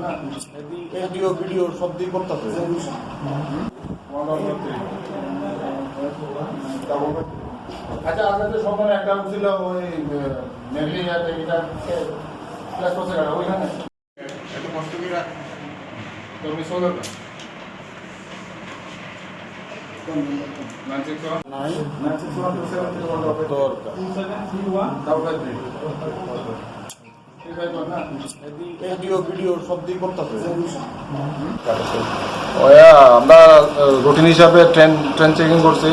না ভিডিও সব দিয়ে করতে আচ্ছা আপনাদের সকালে একটা ছিল ওই মেঘলি এটা ক্লাস করছে কারা ওইখানে এত কষ্ট করে তুমি সোলার ভিডিও সব দিয়ে করতে আমরা রুটিন হিসাবে ট্রেন চেকিং করছি।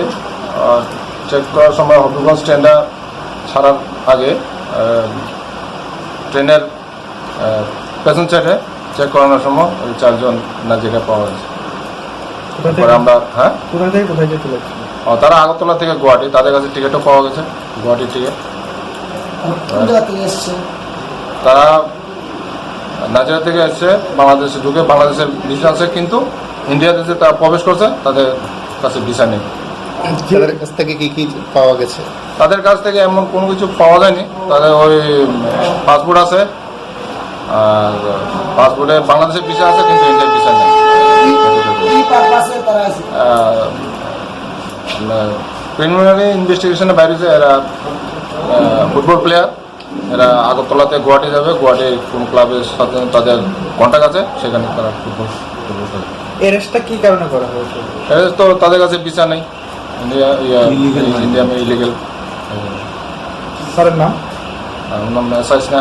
চেক করার সময় হবিগঞ্জ ট্রেনটা ছাড়ার আগে ট্রেনের প্যাসেঞ্জারে চেক করানোর সময় ওই 4 জন নাইজেরিয়া পাওয়া গেছে। আমরা কোথায় থেকে কোথায় যেতে লাগছে? তারা আগরতলা থেকে গুয়াহাটি, তাদের কাছে টিকিটও পাওয়া গেছে, গুয়াহাটির টিকিট। তারা নাইজেরিয়া থেকে এসছে, বাংলাদেশে ঢুকে বাংলাদেশের ভিসা আছে, কিন্তু ইন্ডিয়া দেশে তারা প্রবেশ করছে, তাদের কাছে ভিসা নেই। তাদের কাছ থেকে কি কি পাওয়া গেছে? তাদের কাছ থেকে এমন কোনো কিছু পাওয়া যায়নি। তাদের ওই পাসপোর্ট আছে, আর পাসপোর্টে বাংলাদেশের ভিসা আছে, কিন্তু ইন্ডিয়ার ভিসা নেই। প্রিলিমিনারি ইনভেস্টিগেশনে বাইরে যে এরা ফুটবল প্লেয়ার, এরা আগরতলাতে গুয়াহাটি যাবে, গুয়াহাটির কোন ক্লাবের সাথে তাদের কন্ট্যাক্ট আছে, সেখানে তারা ফুটবল খেলবে। এরেস্টটা কি কারণে করা হয়েছে? এরেস্ট তো তাদের কাছে ভিসা নেই, ইন্ডিয়া মে ইলিগেল। স্যারের নাম? নাম স্টাশন।